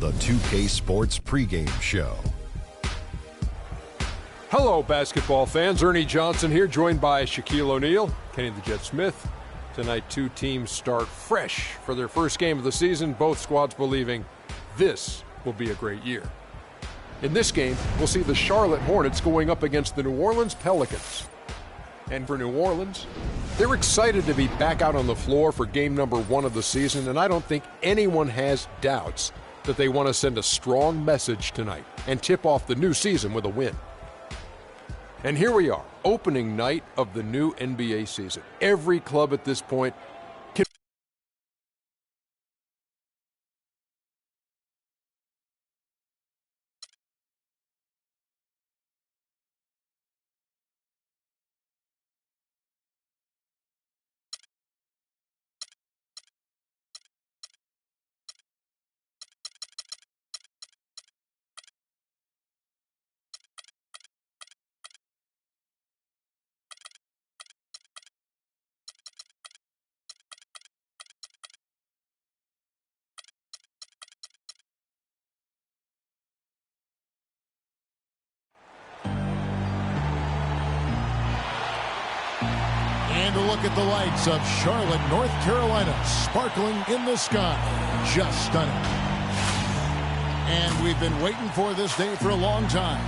the 2K Sports pregame show. Hello, basketball fans. Ernie Johnson here, joined by Shaquille O'Neal, Kenny the Jet Smith. Tonight, two teams start fresh for their first game of the season, both squads believing this will be a great year. In this game, we'll see the Charlotte Hornets going up against the New Orleans Pelicans. And for New Orleans, they're excited to be back out on the floor for game number 1 of the season, and I don't think anyone has doubts that they want to send a strong message tonight and tip off the new season with a win. And here we are, opening night of the new NBA season. Every club at this point can And a look at the lights of Charlotte, North Carolina, sparkling in the sky. Just stunning. And we've been waiting for this day for a long time.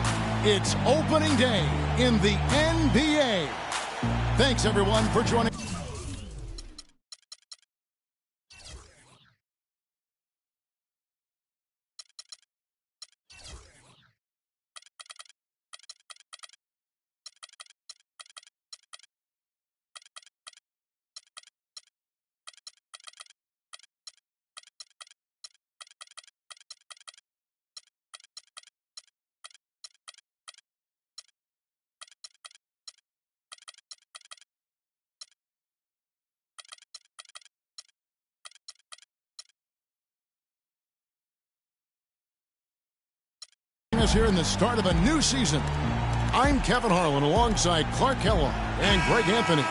It's opening day in the NBA. Thanks, everyone, for joining. Us here in the start of a new season. I'm Kevin Harlan alongside Clark Kellogg and Greg Anthony.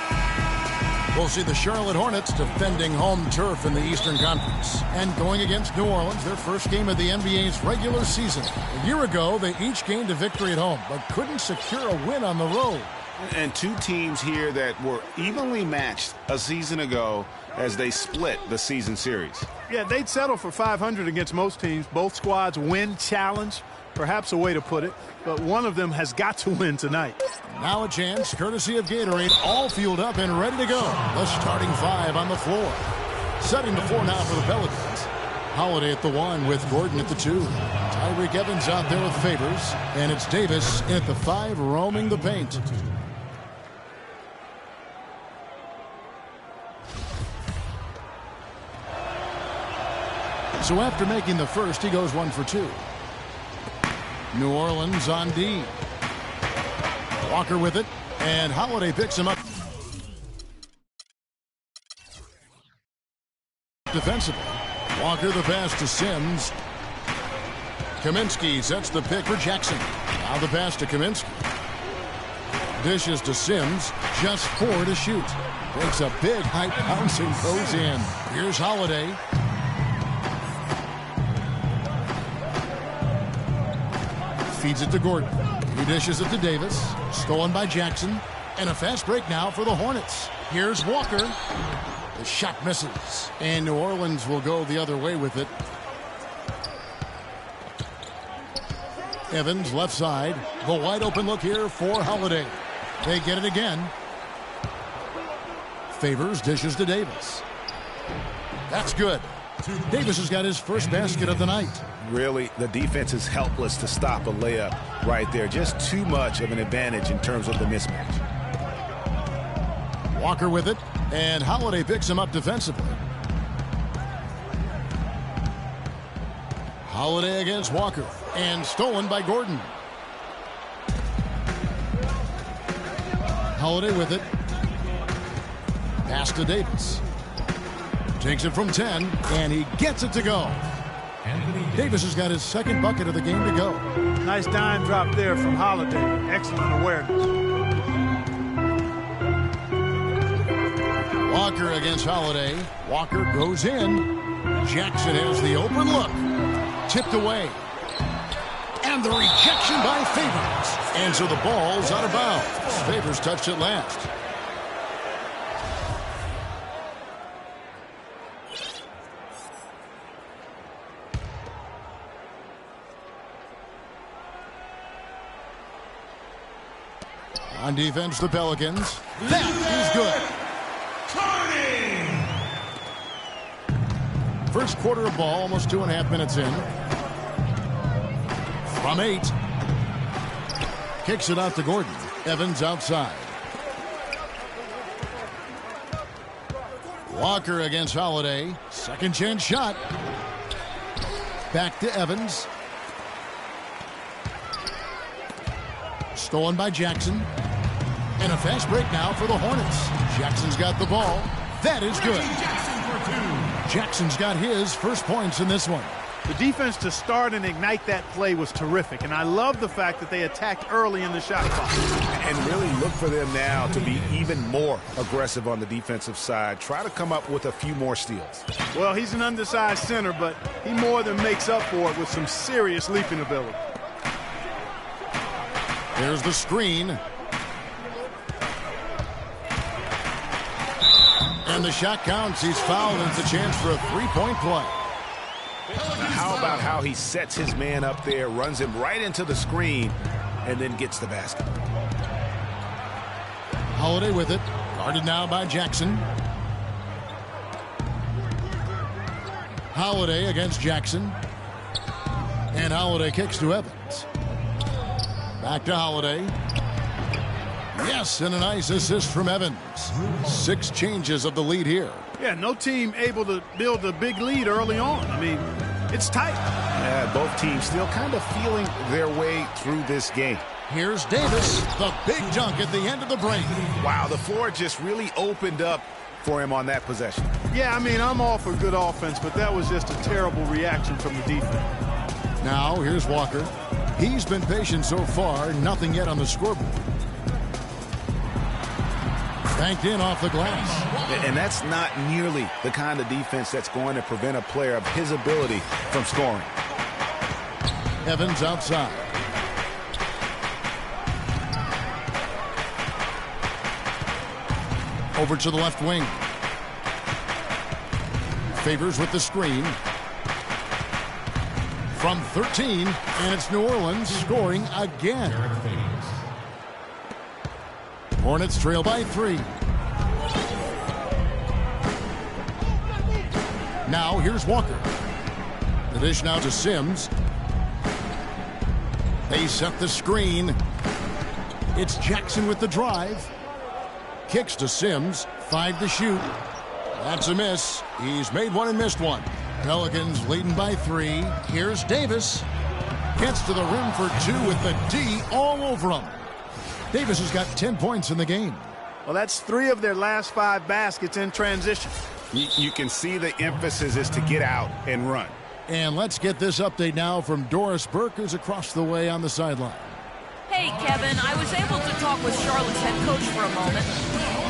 We'll see the Charlotte Hornets defending home turf in the Eastern Conference and going against New Orleans, their first game of the NBA's regular season. A year ago, they each gained a victory at home, but couldn't secure a win on the road. And two teams here that were evenly matched a season ago as they split the season series. Yeah, they'd settle for 500 against most teams. Both squads win challenge, perhaps a way to put it, but one of them has got to win tonight. Now a chance, courtesy of Gatorade, all fueled up and ready to go. The starting 5 on the floor. Setting the floor now for the Pelicans. Holiday at the 1 with Gordon at the 2. Tyreke Evans out there with Favors, and it's Davis in at the 5 roaming the paint. So after making the first, he goes 1 for 2. New Orleans on D. Walker with it, and Holiday picks him up. Defensively, Walker the pass to Sims. Kaminsky sets the pick for Jackson. Now the pass to Kaminsky. Dishes to Sims, just 4 to shoot. Takes a big high bounce and goes in. Here's Holiday. Feeds it to Gordon. He dishes it to Davis. Stolen by Jackson. And a fast break now for the Hornets. Here's Walker. The shot misses. And New Orleans will go the other way with it. Evans left side. The wide open look here for Holiday. They get it again. Favors dishes to Davis. That's good. Davis has got his first basket of the night. Really, the defense is helpless to stop a layup right there. Just too much of an advantage in terms of the mismatch. Walker with it, and Holiday picks him up defensively. Holiday against Walker, and stolen by Gordon. Holiday with it. Pass to Davis. Takes it from 10, and he gets it to go. Davis has got his second bucket of the game to go. Nice dime drop there from Holiday. Excellent awareness. Walker against Holiday. Walker goes in. Jackson has the open look. Tipped away. And the rejection by Favors. And so the ball's out of bounds. Favors touched it last. On defense, the Pelicans. That is good. First quarter of ball, almost 2.5 minutes in. From 8. Kicks it out to Gordon. Evans outside. Walker against Holiday. Second chance shot. Back to Evans. Stolen by Jackson. And a fast break now for the Hornets. Jackson's got the ball. That is good. Jackson's got his first points in this one. The defense to start and ignite that play was terrific, and I love the fact that they attacked early in the shot clock. And really look for them now to be even more aggressive on the defensive side. Try to come up with a few more steals. Well, he's an undersized center, but he more than makes up for it with some serious leaping ability. There's the screen. And the shot counts. He's fouled, and it's a chance for a three-point play. How about how he sets his man up there, runs him right into the screen, and then gets the basket. Holiday with it. Guarded now by Jackson. Holiday against Jackson. And Holiday kicks to Evans. Back to Holiday. Yes, and a nice assist from Evans. 6 changes of the lead here. Yeah, no team able to build a big lead early on. I mean, it's tight. Yeah, both teams still kind of feeling their way through this game. Here's Davis, the big dunk at the end of the break. Wow, the floor just really opened up for him on that possession. Yeah, I mean, I'm all for good offense, but that was just a terrible reaction from the defense. Now, here's Walker. He's been patient so far, nothing yet on the scoreboard. Banked in off the glass. And that's not nearly the kind of defense that's going to prevent a player of his ability from scoring. Evans outside. Over to the left wing. Favors with the screen. From 13, and it's New Orleans scoring again. Hornets trail by 3. Now here's Walker. The dish now to Sims. They set the screen. It's Jackson with the drive. Kicks to Sims. 5 to shoot. That's a miss. He's made one and missed one. Pelicans leading by 3. Here's Davis. Gets to the rim for 2 with the D all over him. Davis has got 10 points in the game. Well, that's 3 of their last 5 baskets in transition. You can see the emphasis is to get out and run. And let's get this update now from Doris Burke, who's across the way on the sideline. Hey, Kevin, I was able to talk with Charlotte's head coach for a moment.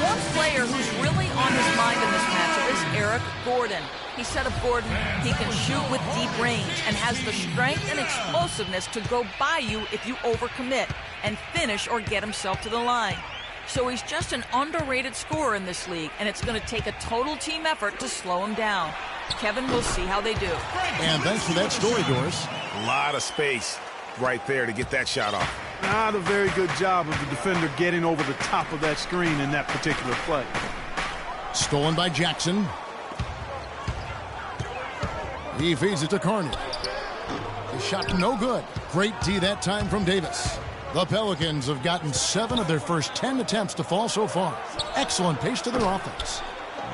One player who's really on his mind in this matchup is Eric Gordon. He said of Gordon, he can shoot with deep range and has the strength and explosiveness to go by you if you overcommit and finish or get himself to the line. So he's just an underrated scorer in this league, and it's going to take a total team effort to slow him down. Kevin, we'll see how they do. And thanks for that story, Doris. A lot of space right there to get that shot off. Not a very good job of the defender getting over the top of that screen in that particular play. Stolen by Jackson. He feeds it to Carney. The shot no good. Great D that time from Davis. The Pelicans have gotten 7 of their first 10 attempts to fall so far. Excellent pace to their offense.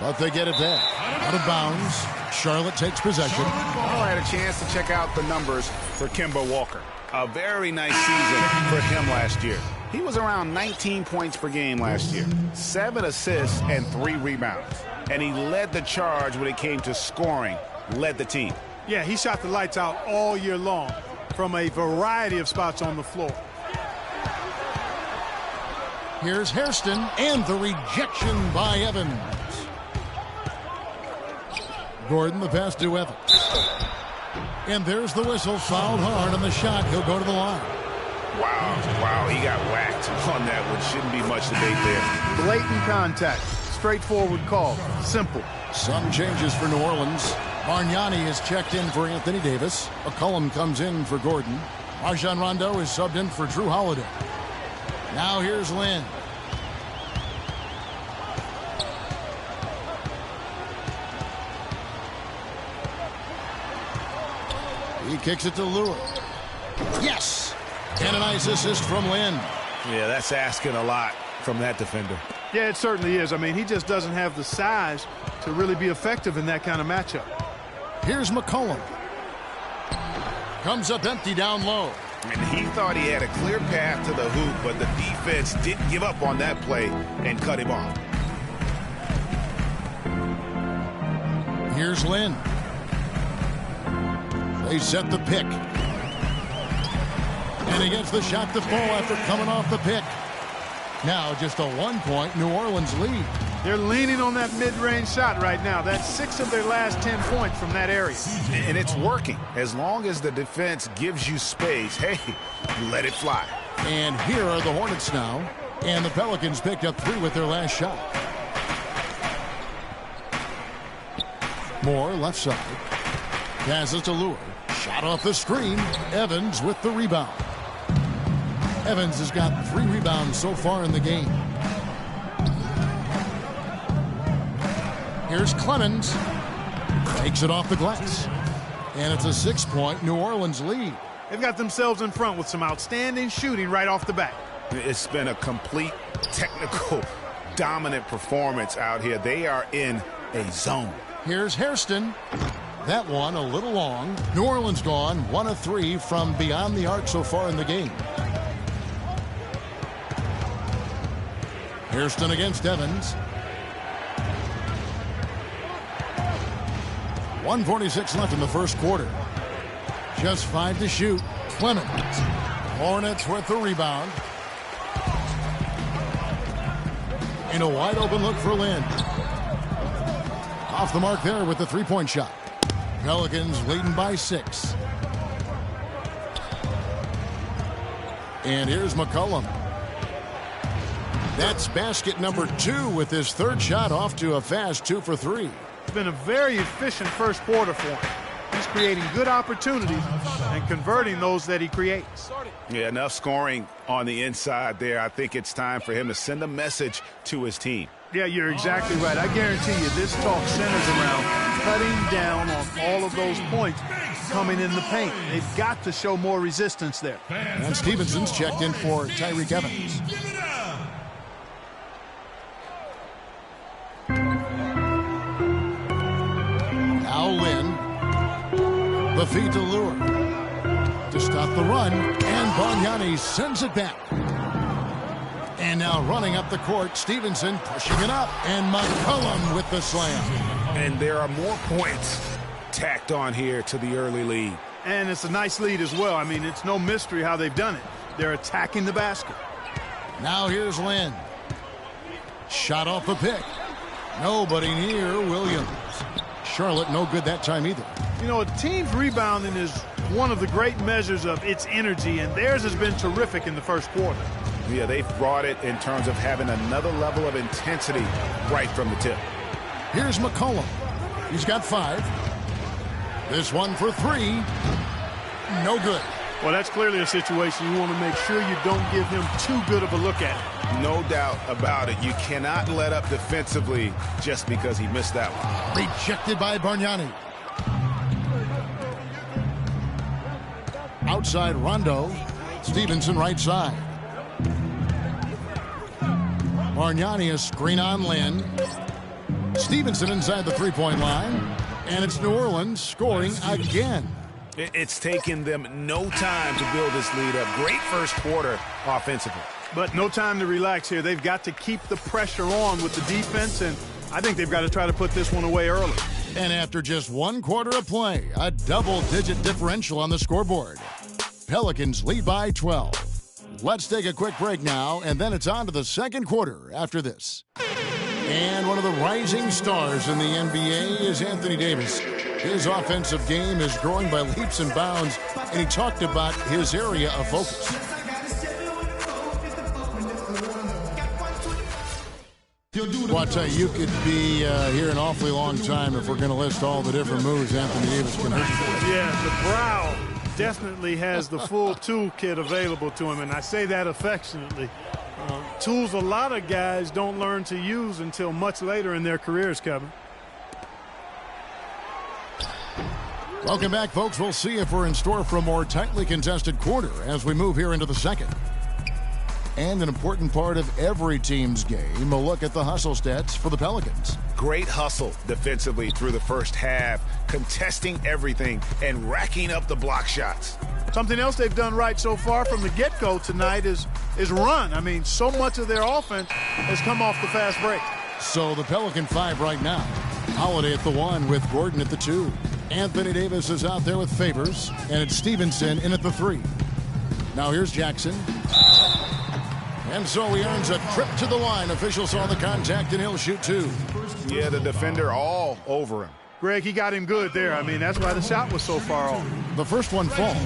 But they get it back. Out of bounds. Charlotte takes possession. I had a chance to check out the numbers for Kemba Walker. A very nice season for him last year. He was around 19 points per game last year. 7 assists and 3 rebounds. And he led the charge when it came to scoring. Led the team. Yeah, he shot the lights out all year long from a variety of spots on the floor. Here's Hairston, and the rejection by Evans. Gordon, the pass to Evans. And there's the whistle, fouled hard on the shot. He'll go to the line. Wow, he got whacked on that one. Shouldn't be much debate there. Blatant contact. Straightforward call. Simple. Some changes for New Orleans. Bargnani is checked in for Anthony Davis. McCollum comes in for Gordon. Rajon Rondo is subbed in for Drew Holiday. Now here's Lynn. He kicks it to Lure. Yes! And a nice assist from Lynn. Yeah, that's asking a lot from that defender. Yeah, it certainly is. I mean, he just doesn't have the size to really be effective in that kind of matchup. Here's McCollum. Comes up empty down low. And he thought he had a clear path to the hoop, but the defense didn't give up on that play and cut him off. Here's Lynn. They set the pick. And he gets the shot to fall after coming off the pick. Now just a 1-point New Orleans lead. They're leaning on that mid-range shot right now. That's 6 of their last 10 points from that area. And it's working. As long as the defense gives you space, hey, let it fly. And here are the Hornets now. And the Pelicans picked up 3 with their last shot. Moore left side. Passes to Lure. Shot off the screen. Evans with the rebound. Evans has got 3 rebounds so far in the game. Here's Clemens. Takes it off the glass. And it's a 6-point New Orleans lead. They've got themselves in front with some outstanding shooting right off the bat. It's been a complete technical dominant performance out here. They are in a zone. Here's Hairston. That one a little long. New Orleans gone 1 of 3 from beyond the arc so far in the game. Hairston against Evans. 1:46 left in the first quarter. Just 5 to shoot. Clemens. Hornets with the rebound. And a wide open look for Lynn. Off the mark there with the 3-point shot. Pelicans leading by 6. And here's McCollum. That's basket number 2 with his 3rd shot off to a fast 2 for 3. It's been a very efficient first quarter for him. He's creating good opportunities and converting those that he creates. Yeah, enough scoring on the inside there. I think it's time for him to send a message to his team. Yeah, you're exactly right. I guarantee you this talk centers around cutting down on all of those points coming in the paint. They've got to show more resistance there. And Stevenson's checked in for Tyreke Evans. Now Lynn. The feed to Lure. To stop the run. And Bargnani sends it back. And now running up the court, Stevenson pushing it up. And McCollum with the slam. And there are more points tacked on here to the early lead. And it's a nice lead as well. I mean, it's no mystery how they've done it. They're attacking the basket. Now here's Lynn. Shot off the pick. Nobody near Williams. Charlotte no good that time either. You know, a team's rebounding is one of the great measures of its energy, and theirs has been terrific in the first quarter. Yeah, they've brought it in terms of having another level of intensity right from the tip. Here's McCollum. He's got 5. This one for 3. No good. Well, that's clearly a situation you want to make sure you don't give him too good of a look at it. No doubt about it. You cannot let up defensively just because he missed that one. Rejected by Bargnani. Outside Rondo. Stevenson right side. Bargnani a screen on Lynn. Stevenson inside the 3-point line. And it's New Orleans scoring again. It's taken them no time to build this lead up. Great first quarter offensively. But no time to relax here. They've got to keep the pressure on with the defense, and I think they've got to try to put this one away early. And after just 1 quarter of play, a double-digit differential on the scoreboard. Pelicans lead by 12. Let's take a quick break now, and then it's on to the second quarter after this. And one of the rising stars in the NBA is Anthony Davis. His offensive game is growing by leaps and bounds, and he talked about his area of focus. Well, I'll tell you, you could be here an awfully long time if we're going to list all the different moves Anthony Davis can hit. Yeah, the brow definitely has the full toolkit available to him, and I say that affectionately. Tools a lot of guys don't learn to use until much later in their careers, Kevin. Welcome back, folks. We'll see if we're in store for a more tightly contested quarter as we move here into the second. And an important part of every team's game, a look at the hustle stats for the Pelicans. Great hustle defensively through the first half, contesting everything and racking up the block shots. Something else they've done right so far from the get-go tonight is run. I mean, so much of their offense has come off the fast break. So the Pelican 5 right now. Holiday at the 1 with Gordon at the 2. Anthony Davis is out there with Favors, and it's Stevenson in at the 3. Now here's Jackson. And so he earns a trip to the line. Officials saw the contact, and he'll shoot 2. Yeah, the defender all over him. Greg, he got him good there. I mean, that's why the shot was so far off. The first one falls.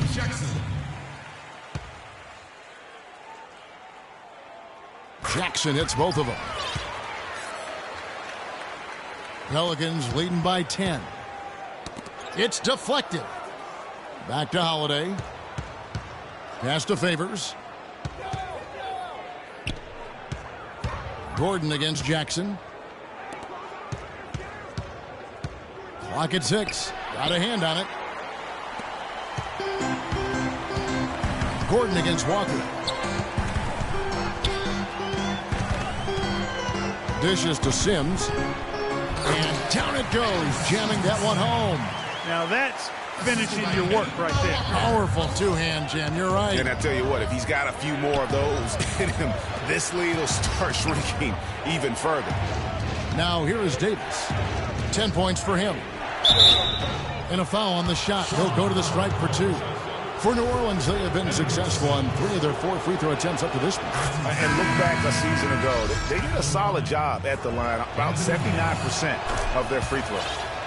Jackson hits both of them. Pelicans leading by 10. It's deflected. Back to Holiday. Pass to Favors. Gordon against Jackson. Clock at 6. Got a hand on it. Gordon against Walker. Dishes to Sims. And down it goes, jamming that one home. Now that's finishing your work right there. Powerful two-hand jam, you're right. And I tell you what, if he's got a few more of those in him, this lead will start shrinking even further. Now here is Davis. 10 points for him. And a foul on the shot. He'll go to the stripe for 2. For New Orleans, they have been successful on 3 of their 4 free throw attempts up to this point. And look back a season ago, they did a solid job at the line, about 79% of their free throws.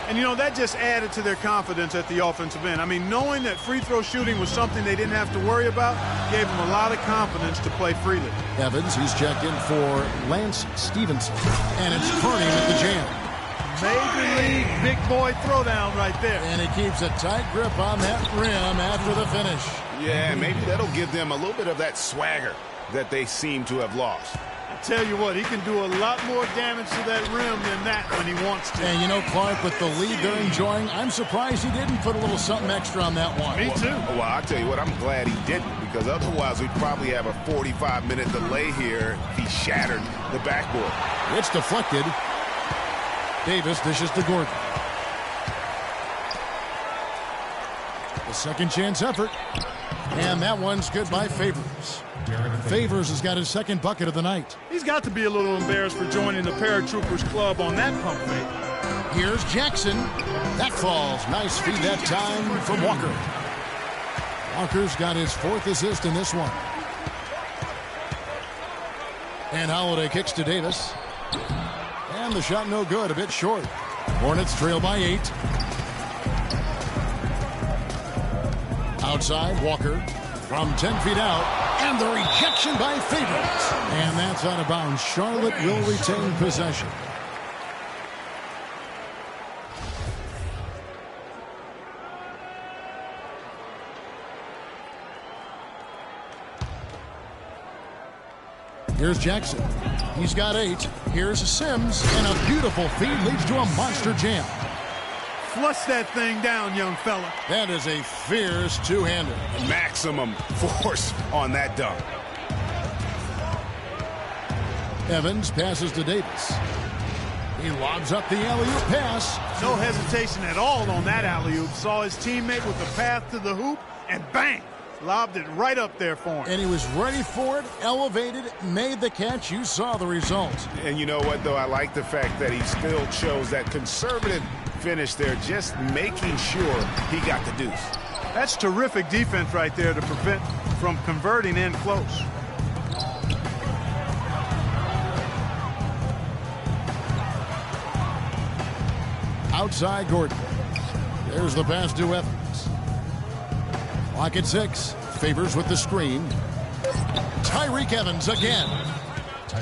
And, you know, that just added to their confidence at the offensive end. I mean, knowing that free throw shooting was something they didn't have to worry about gave them a lot of confidence to play freely. Evans, he's checked in for Lance Stevenson. And it's Kearney with the jam. Major league big boy throwdown right there. And he keeps a tight grip on that rim after the finish. Yeah, maybe that'll give them a little bit of that swagger that they seem to have lost. I tell you what, he can do a lot more damage to that rim than that when he wants to. And you know, Clark, with the lead they're enjoying, I'm surprised he didn't put a little something extra on that one. Me too. Well, I'll tell you what, I'm glad he didn't, because otherwise we'd probably have a 45-minute delay here if he shattered the backboard. It's deflected. Davis dishes to Gordon. The second chance effort. And that one's good by Favors. Favors has got his second bucket of the night. He's got to be a little embarrassed for joining the Paratroopers Club on that pump fake. Here's Jackson. That falls. Nice feed that time from Walker. Walker's got his 4th assist in this one. And Holiday kicks to Davis. And the shot no good, a bit short. Hornets trail by 8. Outside, Walker from 10 feet out. And the rejection by Favors. And that's out of bounds. Charlotte will retain possession. Here's Jackson. He's got 8. Here's Sims. And a beautiful feed leads to a monster jam. Flush that thing down, young fella. That is a fierce two-hander. Maximum force on that dunk. Evans passes to Davis. He lobs up the alley-oop pass. No hesitation at all on that alley-oop. Saw his teammate with the path to the hoop, and bang! Lobbed it right up there for him. And he was ready for it, elevated, made the catch. You saw the result. And you know what, though? I like the fact that he still chose that conservative finish there, just making sure he got the deuce. That's terrific defense right there to prevent from converting in close. Outside Gordon. There's the pass to Evans. Clock at 6. Favors with the screen. Tyreek Evans again.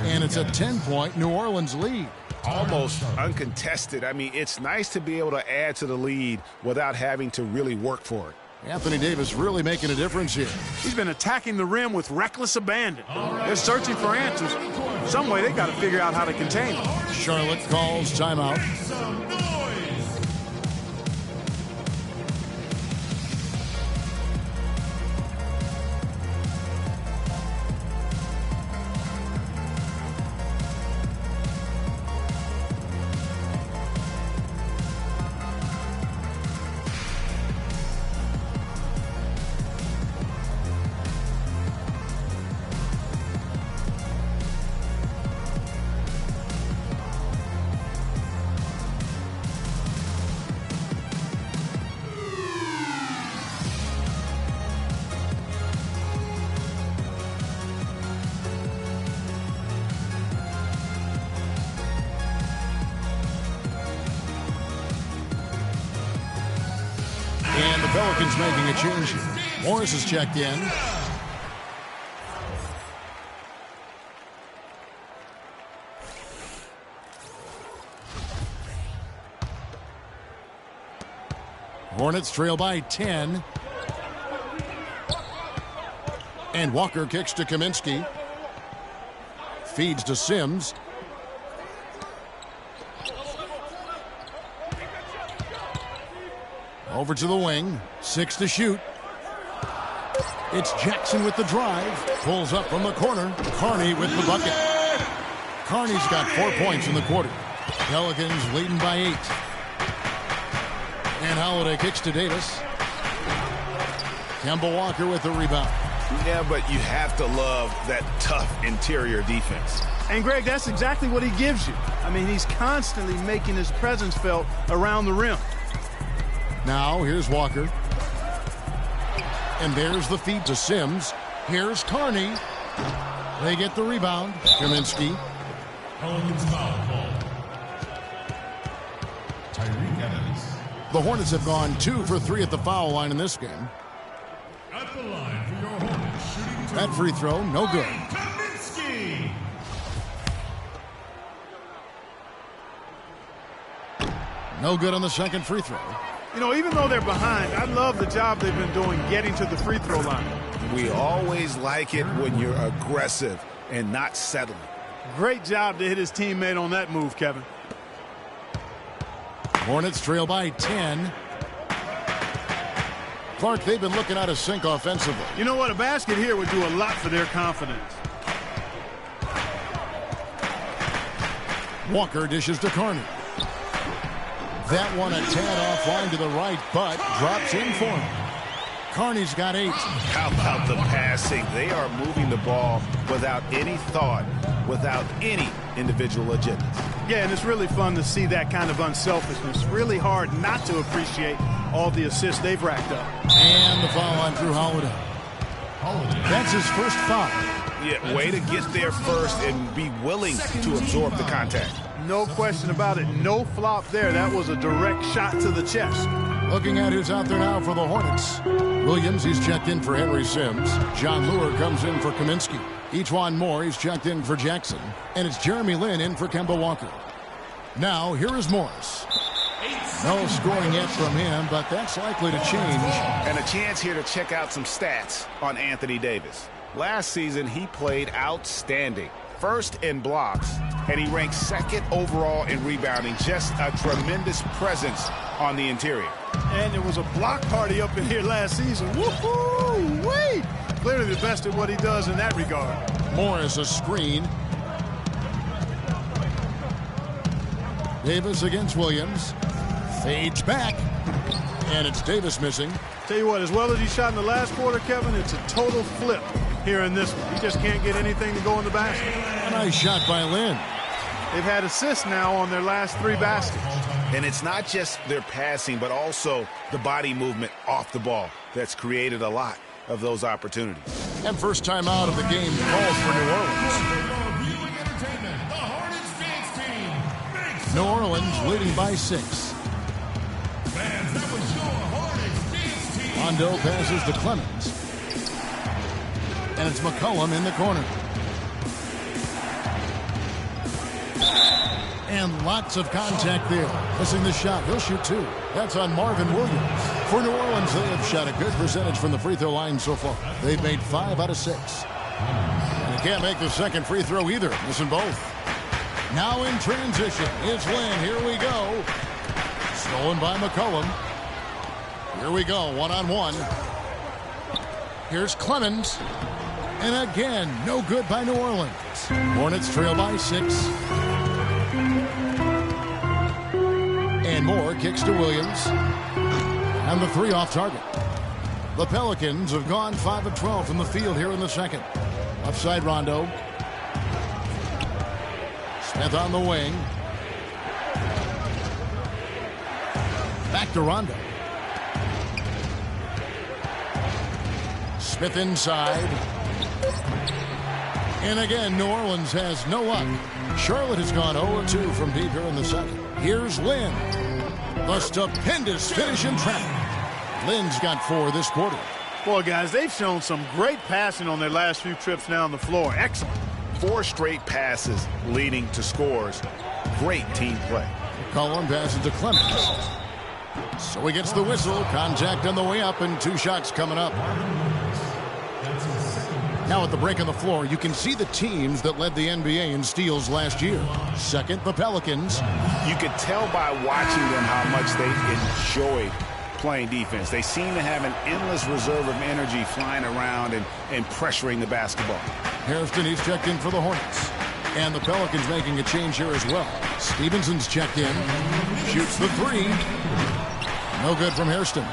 And it's a 10-point New Orleans lead. Almost uncontested. I mean, it's nice to be able to add to the lead without having to really work for it. Anthony Davis really making a difference here. He's been attacking the rim with reckless abandon. They're searching for answers. Some way they got to figure out how to contain him. Charlotte calls timeout. And the Pelicans making a change here. Morris is checked in. Hornets trail by 10. And Walker kicks to Kaminsky. Feeds to Sims. Over to the wing. 6 to shoot. It's Jackson with the drive. Pulls up from the corner. Carney with the bucket. Carney's got 4 points in the quarter. Pelicans leading by 8. And Holiday kicks to Davis. Kemba Walker with the rebound. Yeah, but you have to love that tough interior defense. And, Greg, that's exactly what he gives you. I mean, he's constantly making his presence felt around the rim. Now, here's Walker. And there's the feed to Sims. Here's Carney. They get the rebound. Kaminsky. The Hornets have gone 2 for 3 at the foul line in this game. At the line for your Hornets, shooting that free throw, no good. Kaminsky. No good on the second free throw. You know, even though they're behind, I love the job they've been doing getting to the free throw line. We always like it when you're aggressive and not settling. Great job to hit his teammate on that move, Kevin. Hornets trail by 10. Clark, they've been looking out of sync offensively. You know what? A basket here would do a lot for their confidence. Walker dishes to Carney. That one a tad offline to the right, but drops in for him. Carney's got 8. How about the passing? They are moving the ball without any thought, without any individual agenda. Yeah, and it's really fun to see that kind of unselfishness. Really hard not to appreciate all the assists they've racked up. And the foul on Drew Holiday. That's his first foul. Yeah, way to get there first and be willing to absorb the contact. No question about it. No flop there. That was a direct shot to the chest. Looking at who's out there now for the Hornets. Williams, he's checked in for Henry Sims. John Lure comes in for Kaminsky. Ejuan Moore, he's checked in for Jackson. And it's Jeremy Lin in for Kemba Walker. Now, here is Morris. No scoring yet from him, but that's likely to change. And a chance here to check out some stats on Anthony Davis. Last season, he played outstanding. First in blocks, and he ranked 2nd overall in rebounding. Just a tremendous presence on the interior. And there was a block party up in here last season. Woohoo! Clearly the best at what he does in that regard. Morris a screen. Davis against Williams. Fades back. And it's Davis missing. Tell you what, as well as he shot in the last quarter, Kevin, it's a total flip here in this one. He just can't get anything to go in the basket. A nice shot by Lin. They've had assists now on their last 3 baskets. And it's not just their passing, but also the body movement off the ball that's created a lot of those opportunities. And first time out of the game called for New Orleans. New Orleans leading by 6. Fans, that was your Hornets dance team. Rondo passes to Clemens. And it's McCollum in the corner. And lots of contact there. Missing the shot. He'll shoot two. That's on Marvin Williams. For New Orleans, they have shot a good percentage from the free throw line so far. They've made 5 out of 6. And they can't make the second free throw either. Missing both. Now in transition, it's Lynn. Here we go. Stolen by McCollum. Here we go, one-on-one. Here's Clemens. And again, no good by New Orleans. Hornets trail by 6. And Moore kicks to Williams. And the 3 off target. The Pelicans have gone 5 of 12 from the field here in the second. Upside Rondo. Smith on the wing. Back to Rondo. Smith inside. And again, New Orleans has no luck. Charlotte has gone 0-2 from deep here in the second. Here's Lynn. The stupendous finish in traffic. Lynn's got 4 this quarter. Boy, guys, they've shown some great passing on their last few trips down the floor. Excellent. 4 straight passes leading to scores. Great team play. McCollum passes to Clemens. So he gets the whistle. Contact on the way up and 2 shots coming up. Now at the break on the floor, you can see the teams that led the NBA in steals last year. Second, the Pelicans. You could tell by watching them how much they enjoyed playing defense. They seem to have an endless reserve of energy flying around and pressuring the basketball. Hairston, he's checked in for the Hornets. And the Pelicans making a change here as well. Stevenson's checked in. Shoots the 3. No good from Hairston.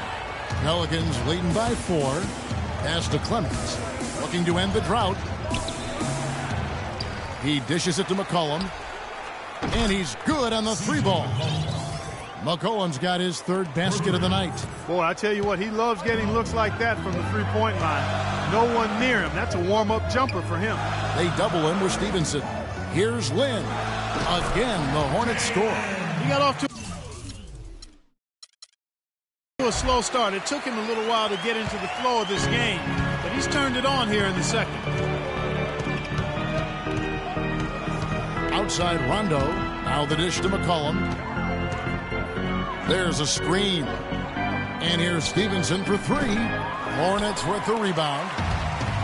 Pelicans leading by 4. Pass to Clemens. Looking to end the drought. He dishes it to McCollum. And he's good on the 3 ball. McCollum's got his 3rd basket of the night. Boy, I tell you what, he loves getting looks like that from the 3-point line. No one near him. That's a warm-up jumper for him. They double him with Stevenson. Here's Lynn. Again, the Hornets score. He got off to a slow start. It took him a little while to get into the flow of this game, but he's turned it on here in the second. Outside Rondo. Now the dish to McCollum. There's a screen. And here's Stevenson for 3. Hornets with the rebound.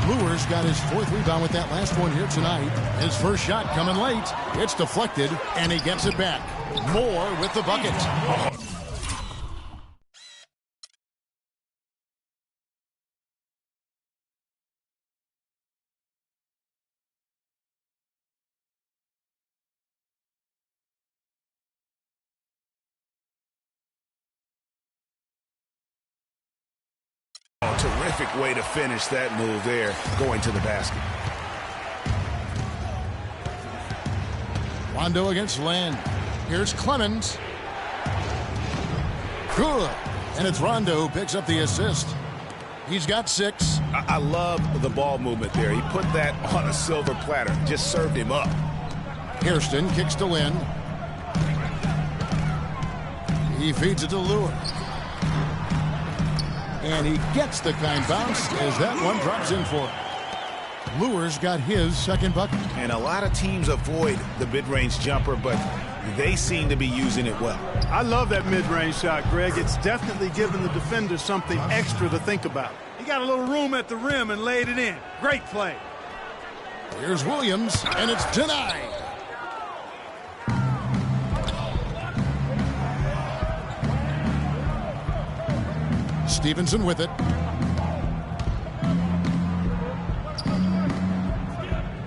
Lewis got his 4th rebound with that last one here tonight. His first shot coming late. It's deflected, and he gets it back. Moore with the bucket. Terrific way to finish that move there, going to the basket. Rondo against Land. Here's Clemens. Good. And it's Rondo who picks up the assist. He's got 6. I love the ball movement there. He put that on a silver platter. Just served him up. Hairston kicks to Lynn. He feeds it to Lewis. And he gets the kind bounce as that one drops in for him. Lewis got his 2nd bucket. And a lot of teams avoid the mid-range jumper, but they seem to be using it well. I love that mid-range shot, Greg. It's definitely given the defender something extra to think about. He got a little room at the rim and laid it in. Great play. Here's Williams, and it's denied. Stevenson with it.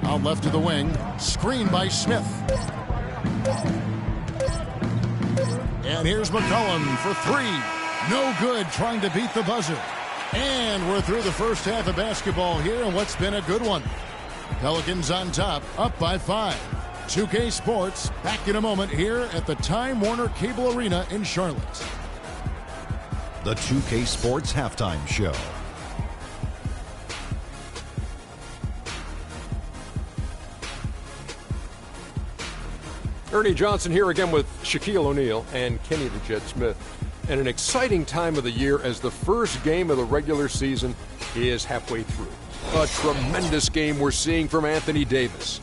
Out left to the wing. Screen by Smith. And here's McCollum for 3. No good, trying to beat the buzzer. And we're through the first half of basketball here, and what's been a good one. Pelicans on top, up by 5. 2K Sports, back in a moment here at the Time Warner Cable Arena in Charlotte. The 2K Sports Halftime Show. Ernie Johnson here again with Shaquille O'Neal and Kenny the Jet Smith. And an exciting time of the year as the first game of the regular season is halfway through. A tremendous game we're seeing from Anthony Davis.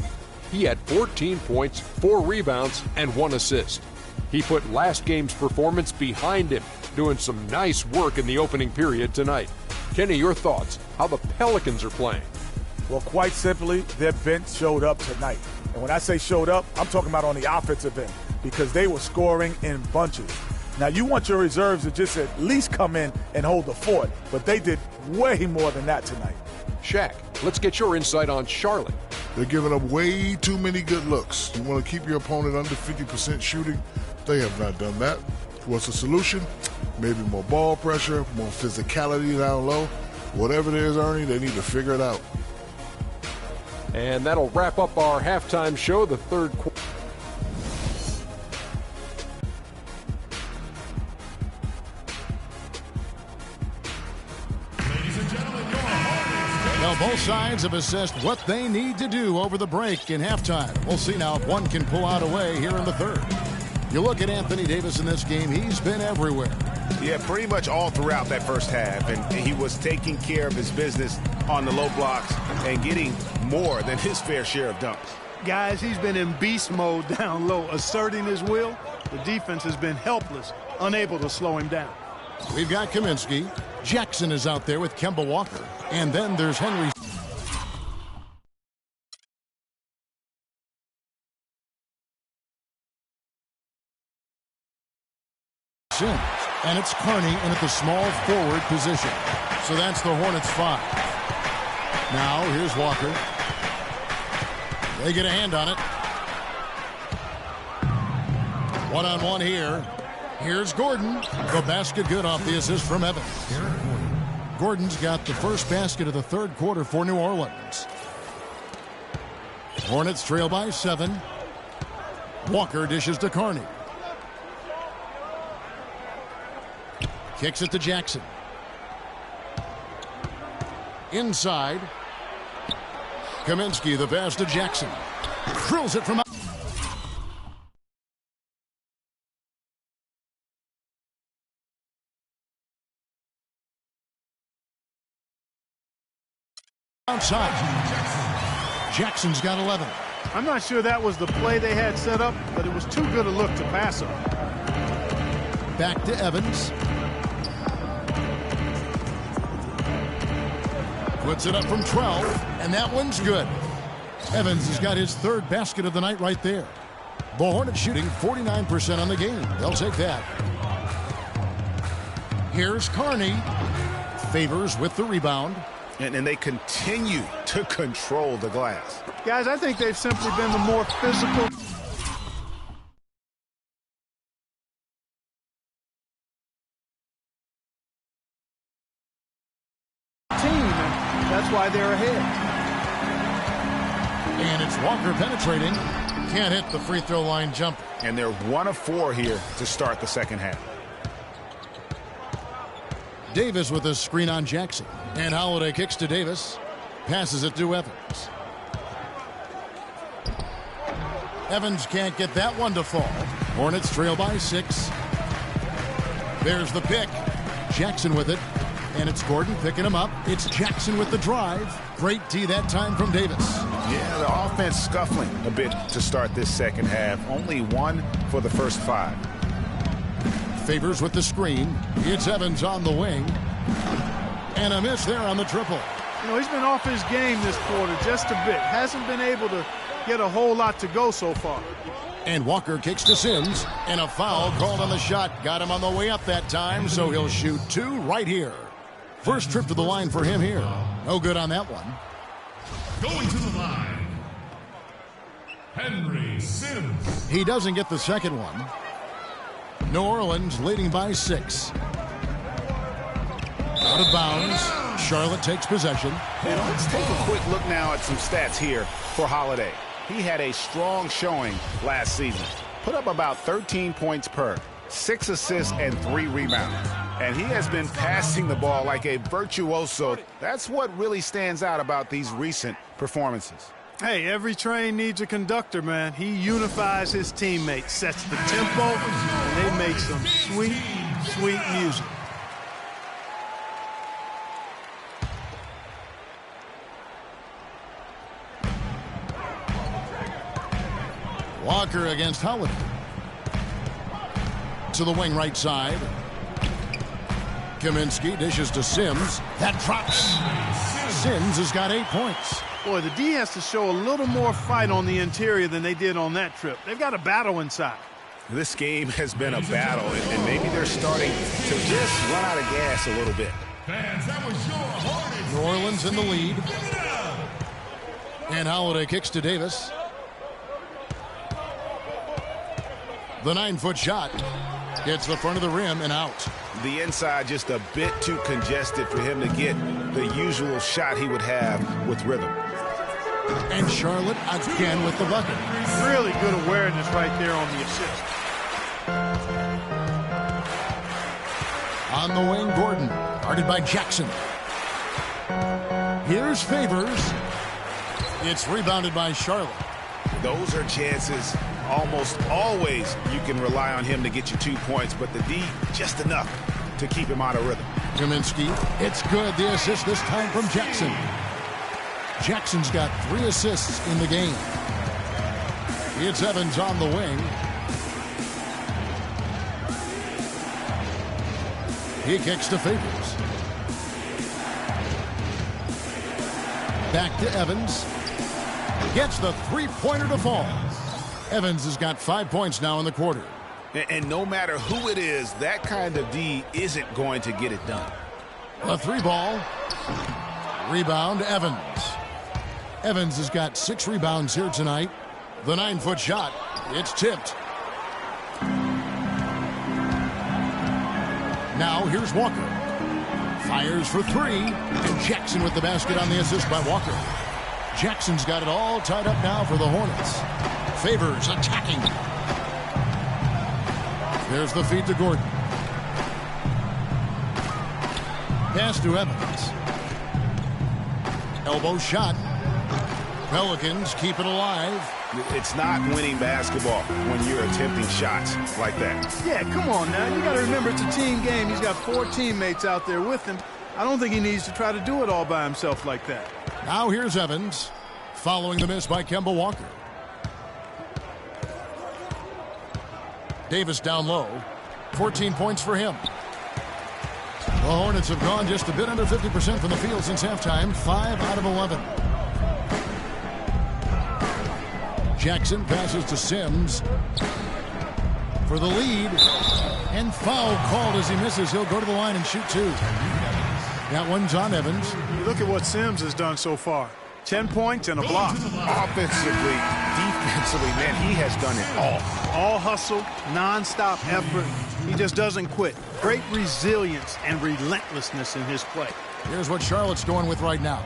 He had 14 points, 4 rebounds, and 1 assist. He put last game's performance behind him, doing some nice work in the opening period tonight. Kenny, your thoughts, how the Pelicans are playing? Well, quite simply, their bench showed up tonight. And when I say showed up, I'm talking about on the offensive end, because they were scoring in bunches. Now, you want your reserves to just at least come in and hold the fort, but they did way more than that tonight. Shaq, let's get your insight on Charlotte. They're giving up way too many good looks. You want to keep your opponent under 50% shooting? They have not done that. What's the solution? Maybe more ball pressure, more physicality down low. Whatever it is, Ernie, they need to figure it out. And that'll wrap up our halftime show, the third quarter. Well, both sides have assessed what they need to do over the break in halftime. We'll see now if one can pull out a way here in the third. You look at Anthony Davis in this game, he's been everywhere. Yeah, pretty much all throughout that first half, and he was taking care of his business on the low blocks and getting more than his fair share of dunks. Guys, he's been in beast mode down low, asserting his will. The defense has been helpless, unable to slow him down. We've got Kaminsky. Jackson is out there with Kemba Walker. And then there's Henry. And it's Carney in at the small forward position. So that's the Hornets 5. Now here's Walker. They get a hand on it. One-on-one here. Here's Gordon. The basket good off the assist from Evans. Gordon's got the first basket of the third quarter for New Orleans. Hornets trail by 7. Walker dishes to Carney. Kicks it to Jackson. Inside. Kaminsky, the pass to Jackson. Drills it from outside. Jackson's got 11. I'm not sure that was the play they had set up, but it was too good a look to pass on. Back to Evans. Puts it up from 12, and that one's good. Evans has got his third basket of the night right there. The Hornets shooting 49% on the game. They'll take that. Here's Carney. Favors with the rebound. And they continue to control the glass. Guys, I think they've simply been the more physical team, and that's why they're ahead. And it's Walker penetrating. Can't hit the free throw line jumper. And they're 1 of 4 here to start the second half. Davis with a screen on Jackson. And Holiday kicks to Davis. Passes it to Evans. Evans can't get that one to fall. Hornets trail by 6. There's the pick. Jackson with it. And it's Gordon picking him up. It's Jackson with the drive. Great D that time from Davis. Yeah, the offense scuffling a bit to start this second half. Only 1 for the first 5. Favors with the screen. It's Evans on the wing. And a miss there on the triple. You know, he's been off his game this quarter just a bit. Hasn't been able to get a whole lot to go so far. And Walker kicks to Sims. And a foul called on the shot. Got him on the way up that time, so he'll shoot 2 right here. First trip to the line for him here. No good on that one. Going to the line, Henry Sims. He doesn't get the second one. New Orleans leading by 6. Out of bounds. Charlotte takes possession. And let's take a quick look now at some stats here for Holiday. He had a strong showing last season. Put up about 13 points per, 6 assists, and 3 rebounds. And he has been passing the ball like a virtuoso. That's what really stands out about these recent performances. Hey, every train needs a conductor, man. He unifies his teammates, sets the tempo, and they make some sweet, Sweet music. Walker against Holiday. To the wing right side. Kaminsky dishes to Sims. That drops. Sims has got 8 points. Boy, the D has to show a little more fight on the interior than they did on that trip. They've got a battle inside. This game has been a battle, and maybe they're starting to just run out of gas a little bit. Fans, that was your Hornets. New Orleans in the lead. And Holiday kicks to Davis. The 9-foot shot hits the front of the rim and out. The inside just a bit too congested for him to get the usual shot he would have with rhythm. And Charlotte again with the bucket. Really good awareness right there on the assist. On the wing, Gordon, guarded by Jackson. Here's Favors. It's rebounded by Charlotte. Those are chances almost always you can rely on him to get you 2 points, but the D just enough to keep him out of rhythm. Kaminsky, it's good. The assist this time from Jackson. Jackson's got 3 assists in the game. It's Evans on the wing. He kicks to Favors. Back to Evans. Gets the three-pointer to fall. Evans has got 5 points now in the quarter. And no matter who it is, that kind of D isn't going to get it done. A 3-ball. Rebound, Evans. Evans has got 6 rebounds here tonight. The 9-foot shot. It's tipped. Now here's Walker. Fires for 3. And Jackson with the basket on the assist by Walker. Jackson's got it all tied up now for the Hornets. Favors attacking. There's the feed to Gordon. Pass to Evans. Elbow shot. Pelicans keep it alive. It's not winning basketball when you're attempting shots like that. Yeah, come on now. You got to remember it's a team game. He's got 4 teammates out there with him. I don't think he needs to try to do it all by himself like that. Now here's Evans, following the miss by Kemba Walker. Davis down low. 14 points for him. The Hornets have gone just a bit under 50% from the field since halftime. 5 out of 11. Jackson passes to Sims for the lead. And foul called as he misses. He'll go to the line and shoot 2. That one's on Evans. Look at what Sims has done so far. 10 points and a block. Offensively, defensively, man, he has done it all. All hustle, non-stop effort. He just doesn't quit. Great resilience and relentlessness in his play. Here's what Charlotte's going with right now.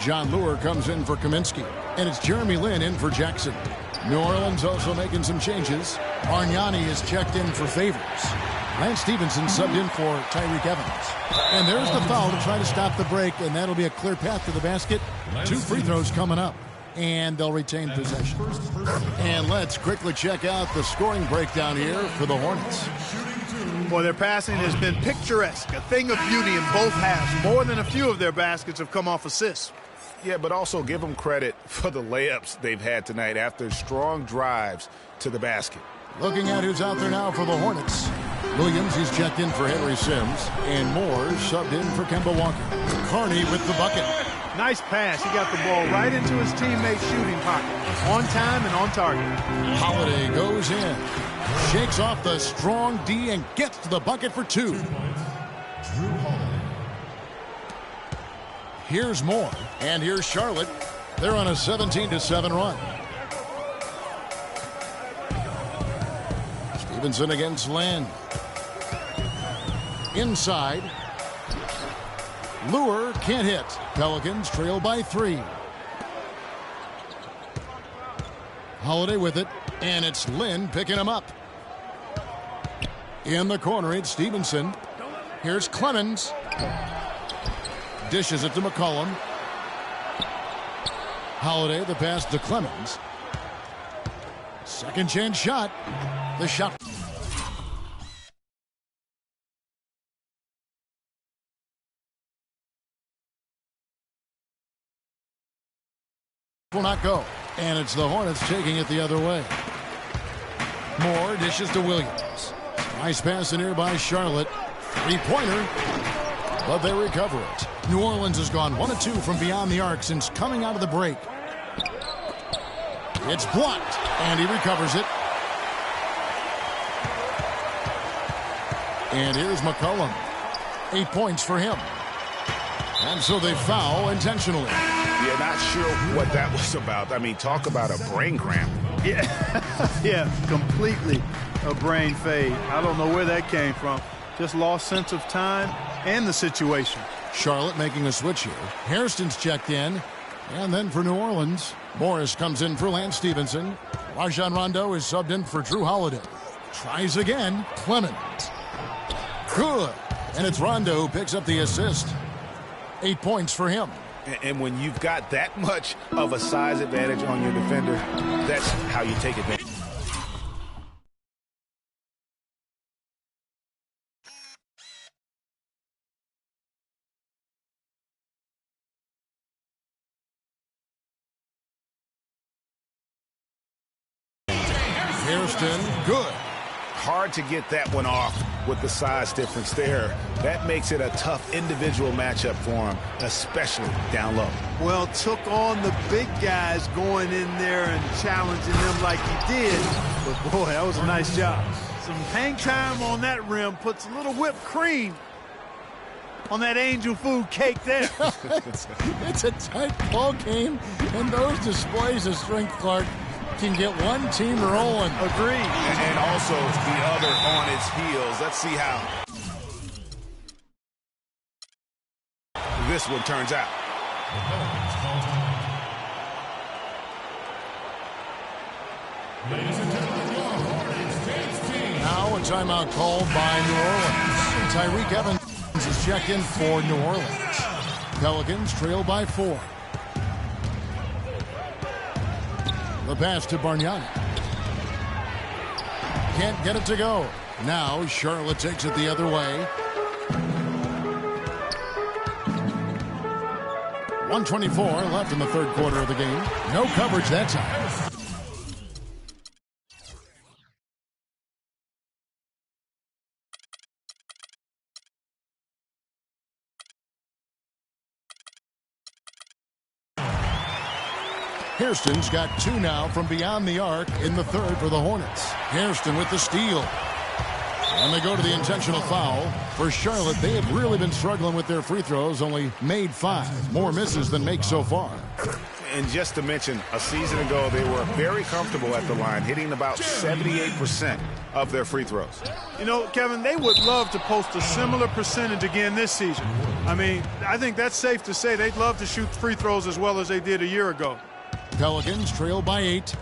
John Lure comes in for Kaminsky. And it's Jeremy Lin in for Jackson. New Orleans also making some changes. Argnani is checked in for Favors. Lance Stevenson subbed in for Tyreek Evans. And there's the foul to try to stop the break, and that'll be a clear path to the basket. 2 free throws coming up, and they'll retain possession. And let's quickly check out the scoring breakdown here for the Hornets. Boy, their passing has been picturesque, a thing of beauty in both halves. More than a few of their baskets have come off assists. Yeah, but also give them credit for the layups they've had tonight after strong drives to the basket. Looking at who's out there now for the Hornets. Williams, he's checked in for Henry Sims. And Moore subbed in for Kemba Walker. Carney with the bucket. Nice pass. He got the ball right into his teammate's shooting pocket. On time and on target. Holiday goes in. Shakes off the strong D and gets to the bucket for 2. Here's Moore. And here's Charlotte. They're on a 17-7 run. Stevenson against Lin. Inside. Lure can't hit. Pelicans trail by 3. Holiday with it. And it's Lin picking him up. In the corner, it's Stevenson. Here's Clemens. Dishes it to McCollum. Holiday, the pass to Clemens. Second chance shot. The shot. will not go. And it's the Hornets taking it the other way. Moore dishes to Williams. Nice pass in here by Charlotte. Three-pointer. But they recover it. New Orleans has gone 1 of 2 from beyond the arc since coming out of the break. It's blocked. And he recovers it. And here's McCollum. 8 points for him. And so they foul intentionally. Yeah, not sure what that was about. I mean, talk about a brain cramp. Yeah, completely a brain fade. I don't know where that came from. Just lost sense of time and the situation. Charlotte making a switch here. Hairston's checked in. And then for New Orleans, Morris comes in for Lance Stevenson. Rajon Rondo is subbed in for Drew Holiday. Tries again. Clemens. Good. And it's Rondo who picks up the assist. 8 points for him. And when you've got that much of a size advantage on your defender, that's how you take advantage. Hairston, good. Hard to get that one off with the size difference there. That makes it a tough individual matchup for him, especially down low. Well, took on the big guys going in there and challenging them like he did. But, boy, that was a nice job. Some hang time on that rim puts a little whipped cream on that angel food cake there. It's a tight ball game, and those displays of strength, Clark, can get one team rolling. Agreed. And also the other on its heels. Let's see how this one turns out. Now a timeout called by New Orleans. Tyreke Evans is checked in for New Orleans. Pelicans trail by 4. The pass to Bargnani. Can't get it to go. Now Charlotte takes it the other way. 1:24 left in the third quarter of the game. No coverage that time. Hairston's got 2 now from beyond the arc in the third for the Hornets. Hairston with the steal. And they go to the intentional foul. For Charlotte, they have really been struggling with their free throws, only made 5. More misses than makes so far. And just to mention, a season ago, they were very comfortable at the line, hitting about 78% of their free throws. You know, Kevin, they would love to post a similar percentage again this season. I mean, I think that's safe to say they'd love to shoot free throws as well as they did a year ago. Pelicans trail by 8.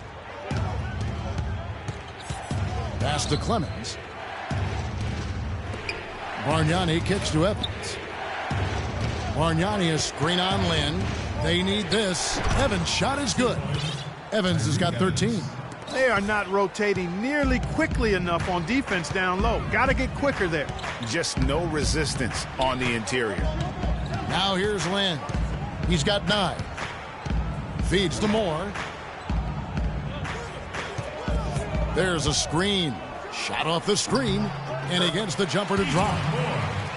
Pass to Clemens. Bargnani kicks to Evans. Bargnani a screen on Lynn. They need this. Evans' shot is good. Evans has got 13. They are not rotating nearly quickly enough on defense down low. Got to get quicker there. Just no resistance on the interior. Now here's Lynn. He's got 9. Feeds to Moore. There's a screen. Shot off the screen. And he gets the jumper to drop.